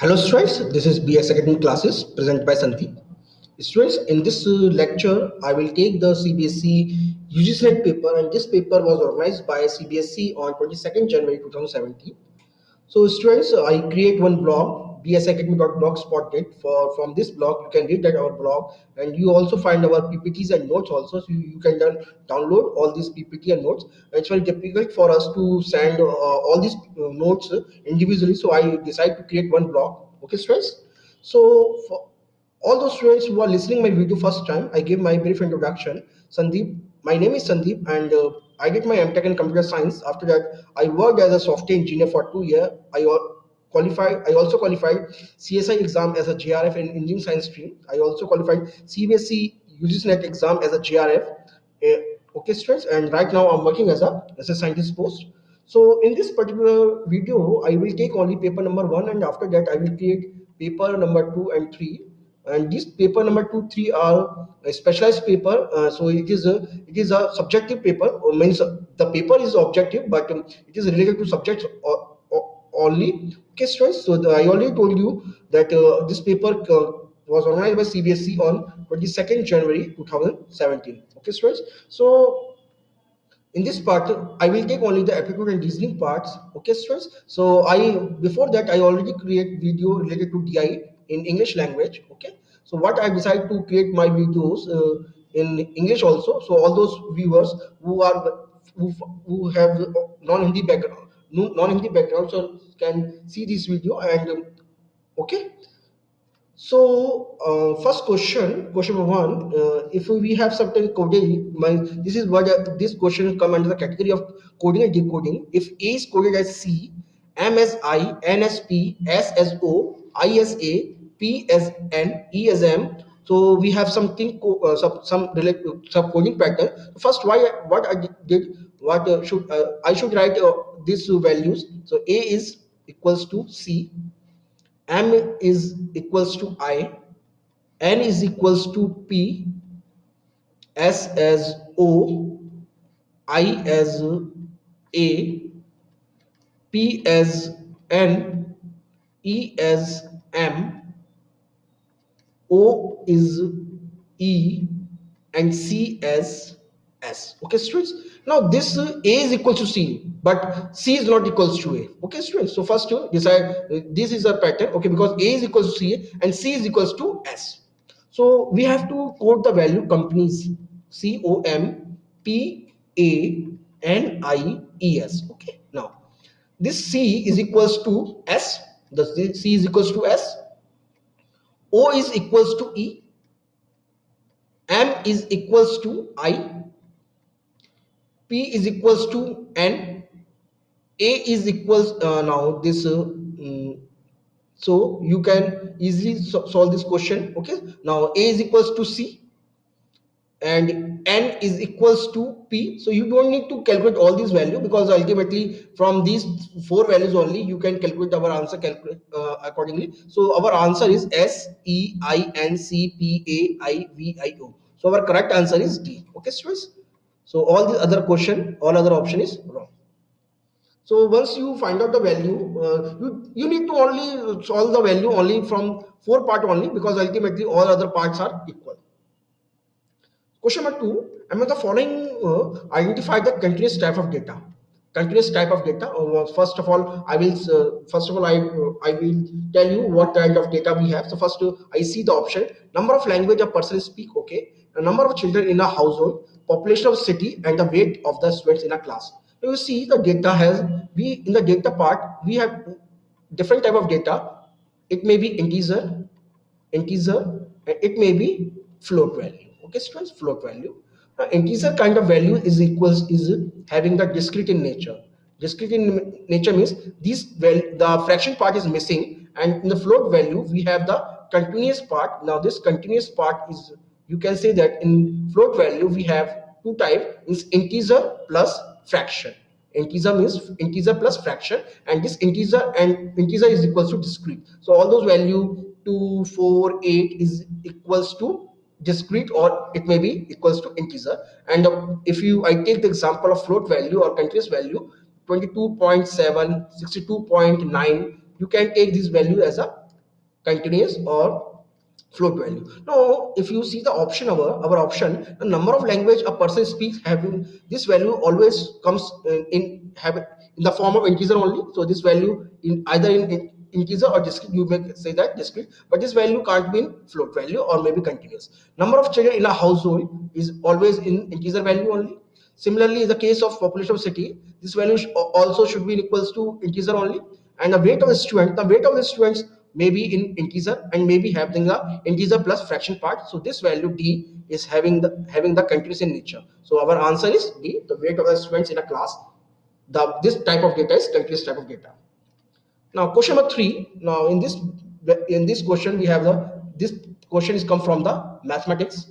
Hello students, this is BS Academic classes presented by Sandeep. Students, in this lecture, I will take the CBSE UGC net paper, and this paper was organized by CBSE on 22nd January 2017. So students, I create one blog, bsacademy.blogspot.net. For from this blog, you can read that our blog, and you also find our PPTs and notes also. So you can download all these PPT and notes. And it's very difficult for us to send all these notes individually. So I decide to create one blog. Okay, students. So for all those students who are listening my video first time, I give my brief introduction. Sandeep, my name is Sandeep, and I did my MTech in computer science. After that, I worked as a software engineer for 2 years. Qualified. I also qualified CSI exam as a JRF in engineering science stream. I also qualified CBSE UGC net exam as a JRF. Okay, students, and right now I'm working as a scientist post. So in this particular video, I will take only paper number one, and after that, I will create paper number two and three. And these paper number two, three are a specialized paper. So it is a subjective paper. Means the paper is objective, but it is related to subjects only. Okay, students. So I already told you that this paper was organized by CBSE on 22nd January 2017. Okay, students. So in this part I will take only the aptitude and reasoning parts. Okay, students. So I before that I already create video related to DI in English language. Okay, so what I decide to create my videos in English also, so all those viewers who are who, who have non-Hindi background, non-Hindi background, so can see this video. And okay, so, first question number one, if we have certain coding, this is what this question come under the category of coding and decoding. If A is coded as C, M as I, N as P, S as O, I as A, P as N, E as M. So we have something some related some coding pattern. First, why what I did what should I should write these two values. So A is equals to C, M is equals to I, N is equals to P, S as O, I as A, P as N, E as M, O is E, and C as S. Okay, students. Now this A is equal to C, but C is not equals to A. Okay, students. So first you decide this is a pattern. Okay, because A is equals to C and C is equals to S. So we have to code the value companies COMPANIES. Okay. Now this C is equals to S. The C is equals to S. O is equals to E, M is equals to I, P is equals to N, A is equals now this so you can easily solve this question. Okay, now A is equals to C and N is equals to P. So you don't need to calculate all these values, because ultimately from these four values only you can calculate our answer accordingly. So our answer is SEINCPAIVIO. So our correct answer is D. Okay, students. So all the other all other option is wrong. So once you find out the value, you need to only solve the value only from four part only, because ultimately all other parts are equal. Question number two, among the following, identify the continuous type of data. Continuous type of data. First of all, I will I will tell you what kind of data we have. So first, I see the option: number of language a person speak. Okay, the number of children in a household, population of city, and the weight of the students in a class. So you see the data has we in the data part we have different type of data. It may be integer, and it may be float value. Okay, students, float value. Now integer kind of value is having the discrete in nature. Discrete in nature means the fraction part is missing, and in the float value we have the continuous part. Now this continuous part is, you can say that in float value we have two types, is integer plus fraction. Integer means integer plus fraction, and this integer is equals to discrete. So all those value 2, 4, 8 is equals to discrete, or it may be equals to integer. And if you I take the example of float value or continuous value 22.7, 62.9, you can take this value as a continuous or float value. Now, if you see the option, our option, the number of language a person speaks, having this value always comes in the form of integer only. So this value in either in integer or discrete, you may say that discrete, but this value can't be in float value or maybe continuous. Number of children in a household is always in integer value only. Similarly, in the case of population of city, this value also should be equals to integer only. And the weight of the weight of the students may be in integer and maybe having the integer plus fraction part. So this value D is having the continuous in nature. So our answer is D, the weight of the students in a class. This type of data is continuous type of data. Now question number 3. Now in this question we have this question is come from the mathematics.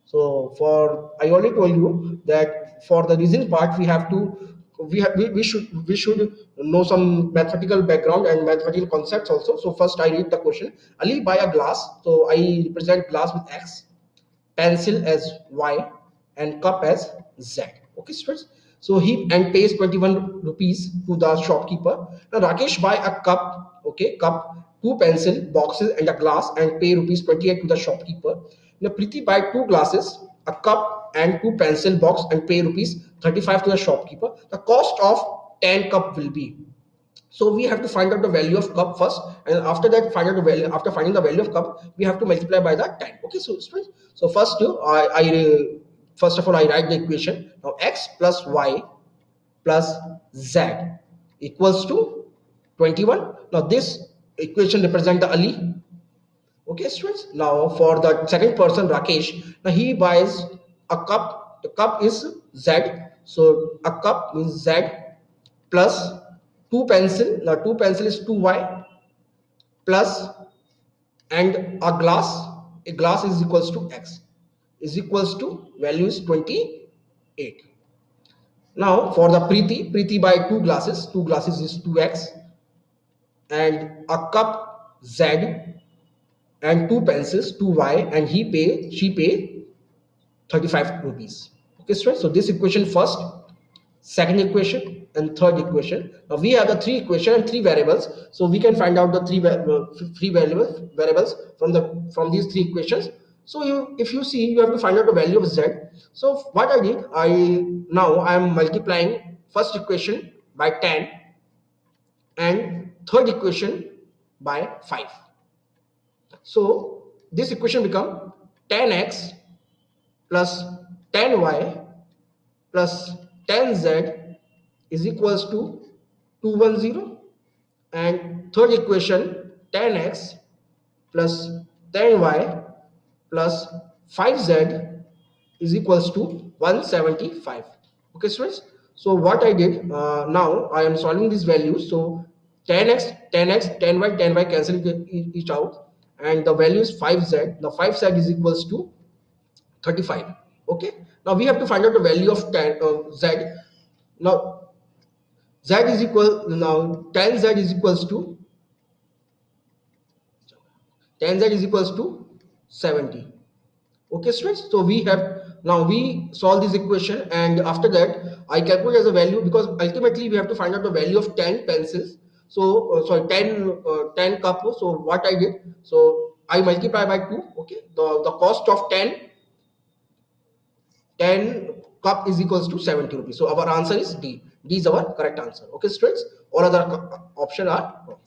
So for I already told you that for the reasoning part we have to we should know some mathematical background and mathematical concepts also. So first I read the question. Ali buy a glass. So I represent glass with X, pencil as Y, and cup as Z. Okay, students. So he and pays 21 rupees to the shopkeeper. Now Rakesh buy a cup, okay, cup, two pencil boxes and a glass and pay rupees 28 to the shopkeeper. Now Preeti buy two glasses, a cup and two pencil box and pay rupees 35 to the shopkeeper. The cost of 10 cup will be. So we have to find out the value of cup first, and after that find out the value. After finding the value of cup, we have to multiply by the 10. Okay, so first first of all I write the equation. Now x plus y plus z equals to 21. Now this equation represent the Ali. Okay, students. Now for the second person, Rakesh, now he buys a cup. The cup is Z. So a cup means Z plus two pencil. Now two pencil is 2y plus and a glass. A glass is equals to X. Is equals to value is 28. Now for the Preeti buy two glasses. Two glasses is 2x and a cup Z and two pencils 2y and she pay 35 rupees. Okay, students. So this equation first, second equation and third equation. Now we have the three equation and three variables, so we can find out the three variables from these three equations. So if you see, you have to find out the value of z. So what I did, I am multiplying first equation by 10 and third equation by 5. So this equation become 10x plus 10y plus 10z is equals to 210, and third equation 10x plus 10y plus 5z is equals to 175. Okay, students. So what I did, now I am solving these values. So 10x 10y cancel each out, and the value is 5z. The 5z is equals to 35. Okay, now we have to find out the value of 10 z. Now z is equal, now 10z is equals to 70. Okay, students. So we have, now we solve this equation, and after that I calculate as a value, because ultimately we have to find out the value of 10 pencils. So sorry, 10 cup. So what I did, so I multiply by 2. Okay, the cost of 10 cup is equals to 70 rupees. So our answer is D. D is our correct answer. Okay, students. All other options are wrong.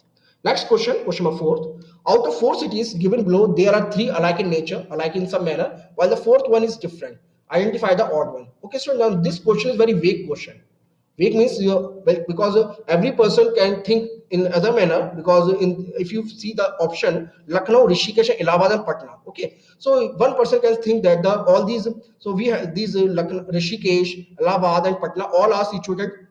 Next question, question number 4. Out of 4 cities given below, there are 3 alike in nature, alike in some manner, while the fourth one is different. Identify the odd one. Okay, so now this question is very vague question. Vague means because every person can think in other manner, because if you see the option Lucknow, Rishikesh, Allahabad and Patna. Okay, so one person can think that all these, so we have these Rishikesh, Allahabad and Patna all are situated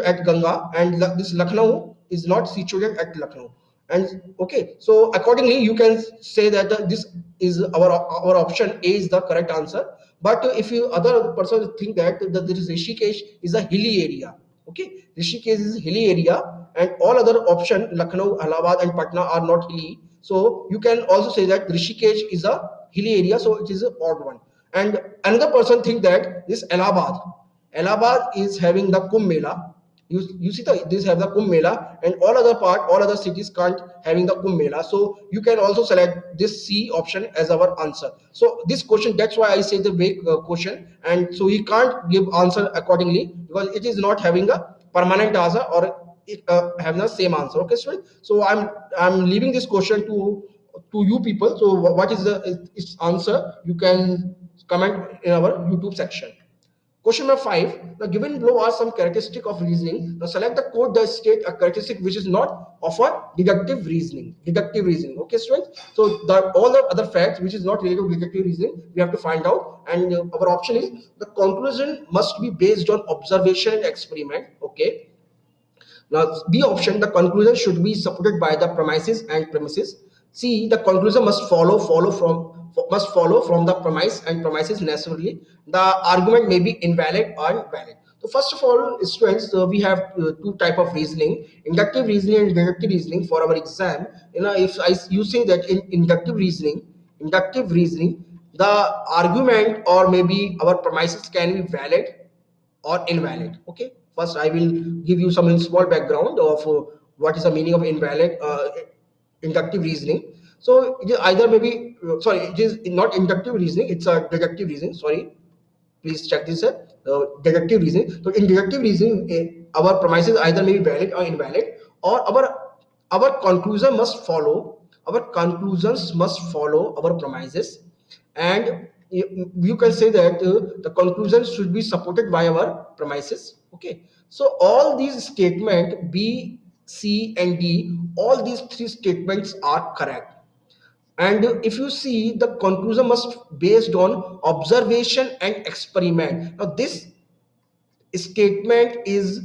at Ganga, and this Lucknow is not situated at Lucknow. And okay, so accordingly you can say that this is our option A is the correct answer. But if you other person think that this Rishikesh is a hilly area, okay, Rishikesh is a hilly area, and all other option Lucknow, Allahabad and Patna are not hilly. So you can also say that Rishikesh is a hilly area, so it is an odd one. And another person think that this Allahabad is having the Kumbh Mela. you see this have the Kumbh Mela, and all other cities can't having the Kumbh Mela. So you can also select this C option as our answer. So this question, that's why I say the vague question, and so he can't give answer accordingly because it is not having a permanent answer or it have the same answer. Okay, student. So I'm leaving this question to you people. So what is the its answer? You can comment in our YouTube section. Question number 5. The given below are some characteristic of reasoning. Now select the code that state a characteristic which is not of a deductive reasoning. Deductive reasoning. Okay, students. So all the other facts which is not related to deductive reasoning, we have to find out. And our option is the conclusion must be based on observation and experiment. Okay. Now, B option, the conclusion should be supported by the premises and premises. C, the conclusion must follow from the premise and premises necessarily. The argument may be invalid or valid. So first of all, students, we have two type of reasoning: inductive reasoning and deductive reasoning. For our exam, if you say that in inductive reasoning, the argument or maybe our premises can be valid or invalid. Okay, first I will give you some small background of what is the meaning of invalid inductive reasoning. So it is either maybe sorry, it is not inductive reasoning, it's a deductive reasoning. Sorry, please check this deductive reasoning. So in deductive reasoning, our premises either may be valid or invalid, or our conclusion must follow our conclusions must follow our premises, and you can say that the conclusion should be supported by our premises. Okay, so all these statements B, C and D, all these three statements are correct. And if you see, the conclusion must based on observation and experiment. Now this statement is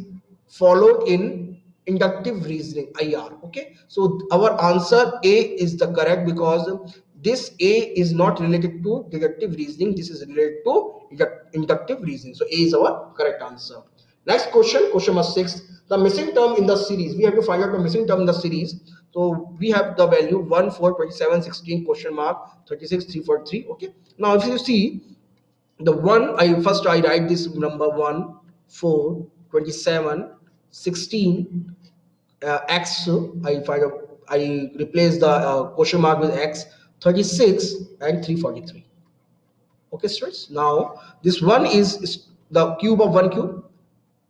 followed in inductive reasoning, IR. Okay, so our answer A is the correct, because this A is not related to deductive reasoning, this is related to inductive reasoning. So A is our correct answer. Next question, question number 6. The missing term in the series, we have to find out the missing term in the series. So we have the value 1 4 27 16 question mark 36 3 4 3. Okay, now if you see the one, I write this number 1 4 27 16 x. I find I replace the question mark with x, 36 and 343. Okay, students. Now this one is the cube of 1 cube.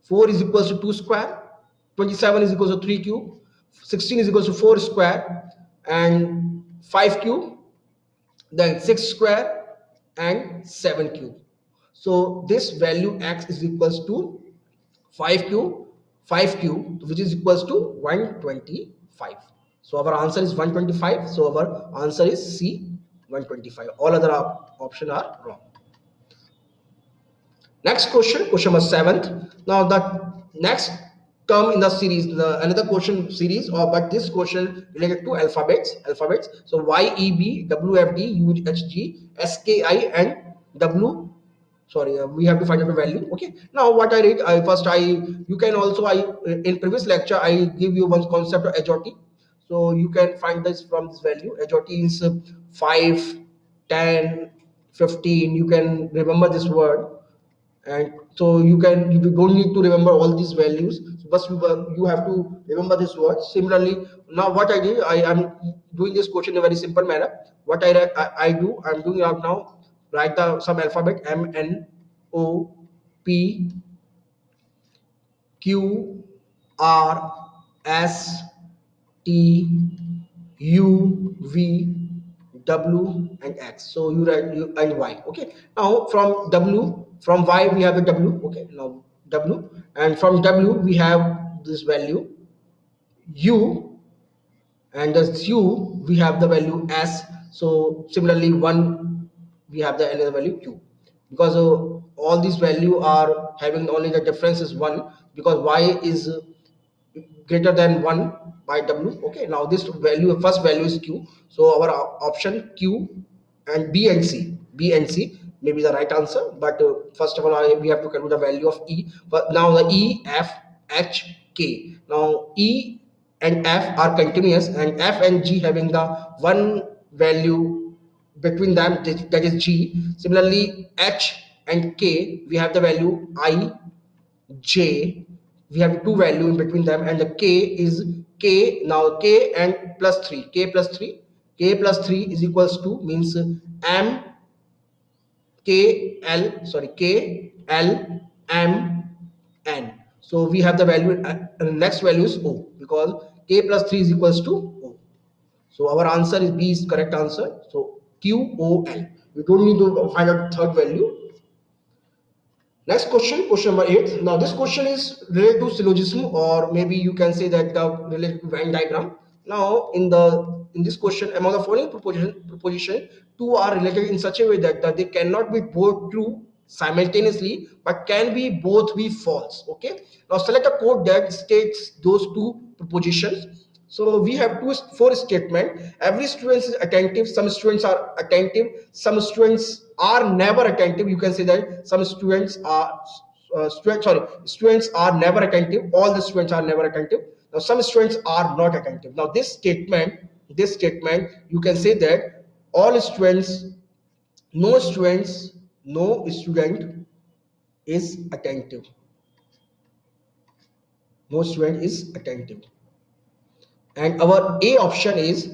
4 is equals to 2 square, 27 is equals to 3 cube, 16 is equals to 4 square, and 5 cube, then 6 square and 7 cube. So this value x is equals to 5 cube, 5 cube, which is equals to 125. So our answer is 125. So our answer is C, 125. All other options are wrong. Next question, question number 7th. Now the next term in the series, another question series, but this question related to alphabets. So Y, E, B, W, F, D, U, H, G, S, K, I, and W. Sorry, we have to find out the value. Okay. Now what I read, you can also, in previous lecture I give you one concept of HOT. So you can find this from this value. HOT is 5, 10, 15. You can remember this word, and so you don't need to remember all these values, but you have to remember this word. Similarly, now what I did, I am doing this question in a very simple manner. What I'm doing out now, write the some alphabet: M, N, O, P, Q, R, S, T, U, V, W, and X. So you write and Y. Okay. Now from Y we have the W. Okay. Now W, and from W we have this value U, and as U we have the value S. So similarly, one we have the another value Q, because all these value are having only the difference is one, because Y is greater than 1 by W. Okay, now this value, first value is Q, so our option Q and B and C may be the right answer. But first of all, we have to calculate the value of E. But now the E, F, H, K. Now E and F are continuous, and F and G having the one value between them, that is G. Similarly, H and K, we have the value I, J, we have two value in between them, and the k is k. Now k and plus 3, k plus 3, k plus 3 is equals to means m k l, sorry, k l m n. So we have the value, next value is o, because k plus 3 is equals to o. So our answer is B is correct answer. So QOL. We don't need to find out third value. Next question, question number 8. Now this question is related to syllogism, or maybe you can say that the related to Venn diagram. Now in this question, among the following proposition, two are related in such a way that they cannot be both true simultaneously, but can be both be false. Okay. Now select a code that states those two propositions. So we have four statement. Every student is attentive. Some students are attentive. Some students are never attentive. You can say that some students are students are never attentive. All the students are never attentive. Now some students are not attentive. Now this statement, you can say that all students, no students, no student is attentive. No student is attentive. And our A option is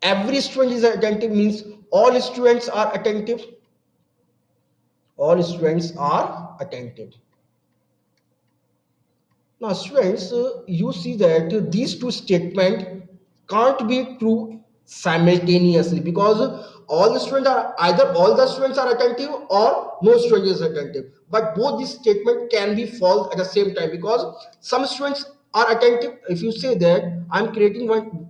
every student is attentive, means all students are attentive. All students are attentive. Now students, you see that these two statements can't be true simultaneously, because all the students are, either all the students are attentive or no student is attentive. But both these statements can be false at the same time, because some students are attentive. If you say that I'm creating one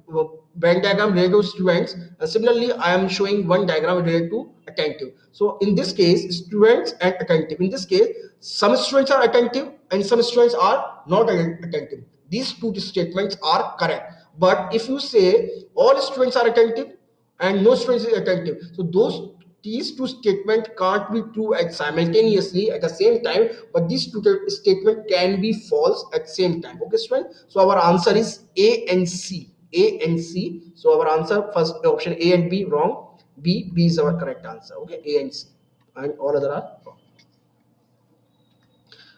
Venn diagram related to students, and similarly I am showing one diagram related to attentive. So in this case, students and attentive. In this case, some students are attentive and some students are not attentive. These two statements are correct. But if you say all students are attentive and no students is attentive, so these two statements can't be true at simultaneously at the same time, but these two statements can be false at the same time. Okay, student. So our answer is A and C. A and C. So our answer, first option A and B wrong. B is our correct answer. Okay, A and C, and all other are wrong.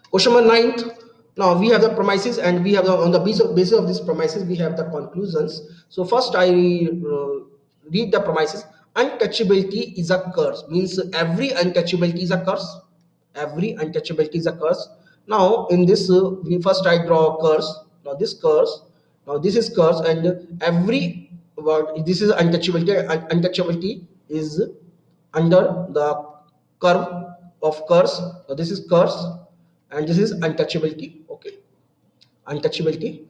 Question number ninth. Now we have the premises, and we have on the basis of these premises we have the conclusions. So first I read the premises. Untouchability is a curse, means every untouchability is a curse. Every untouchability is a curse. Now in this, we first I draw a curse. Now this curse. Now this is curse, and every word, this is untouchability. Untouchability is under the curve of curse. Now this is curse and this is untouchability. Okay, untouchability.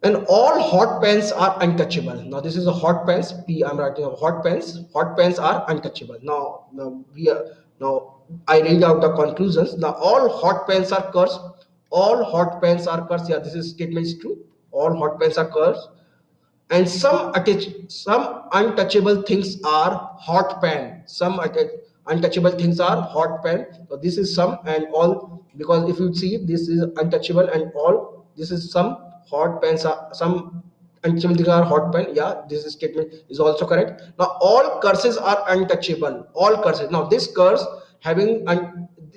And all hot pens are untouchable. Now this is a hot pens. I'm writing of hot pens. Hot pens are untouchable. Now I read out the conclusions. Now all hot pens are cursed. All hot pens are cursed. Yeah, this is statement is true. All hot pens are cursed. And some untouchable things are hot pan. Some untouchable things are hot pan. So this is some and all, because if you see this is untouchable and all, this is some hot pans are some untouchable things are hot pan. Yeah, this statement is also correct. Now all curses are untouchable. All curses. Now this curse having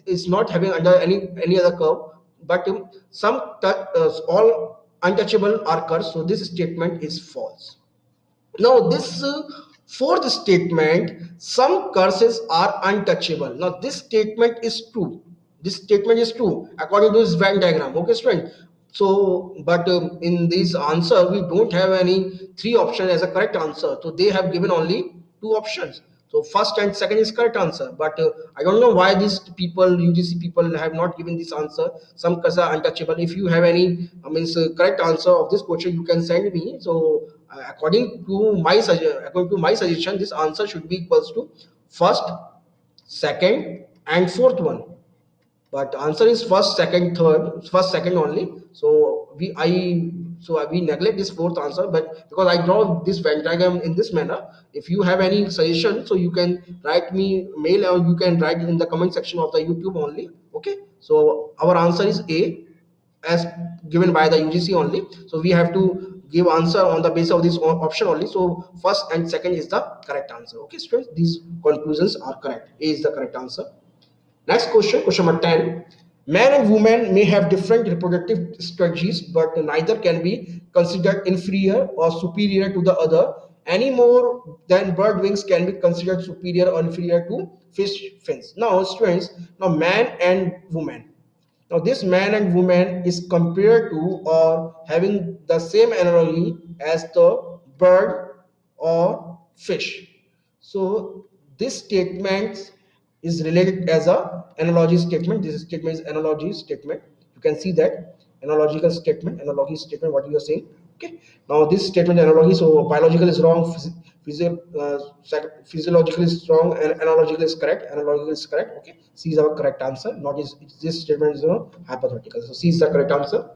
is not having under any other curve, but all untouchable are cursed. So this statement is false. Now this fourth statement, some curses are untouchable. Now this statement is true. This statement is true according to this Venn diagram. Okay, student. So, but in this answer, we don't have any three options as a correct answer. So they have given only two options. So first and second is correct answer. But I don't know why these people, UGC people, have not given this answer. Some curses are untouchable. If you have any, correct answer of this question, you can send me. So according to my suggestion, this answer should be equals to first, second, and fourth one. But answer is first, second, third, first, second only. So we neglect this fourth answer, but because I draw this Venn diagram in this manner. If you have any suggestion, so you can write me mail, or you can write it in the comment section of the YouTube only. Okay, so our answer is A, as given by the UGC only. So we have to give answer on the basis of this option only. So first and second is the correct answer. Okay, students, these conclusions are correct. A is the correct answer. Next question, question number 10. Man and woman may have different reproductive strategies, but neither can be considered inferior or superior to the other any more than bird wings can be considered superior or inferior to fish fins. Now, students, now man and woman. Now, this man and woman is compared to or having the same analogy as the bird or fish. So, this statement is related as a analogy statement. This statement is analogy statement. You can see that analogical statement, analogy statement. What you are saying. Okay. Now, this statement analogy. So, biological is wrong. Physiological is wrong and analogical is correct. Analogical is correct. Okay, C is our correct answer. Not is this statement is hypothetical. So C is the correct answer.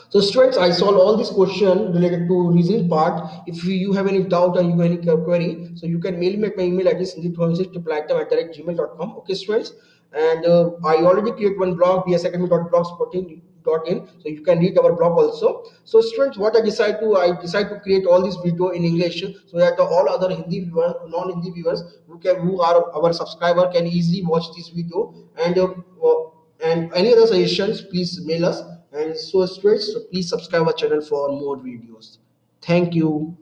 So students, I solved all these questions related to reasoning part. If you have any doubt or you have any query, so you can mail me at my email address sandeep26@gmail.com. Okay, students, and I already create one blog bsacademy.blogspot.in, so you can read our blog also. So students, what I decide to create all this video in English so that all other Hindi viewers, non-Hindi viewers who are our subscriber can easily watch this video and any other suggestions, please mail us. And so, students, so please subscribe our channel for more videos. Thank you.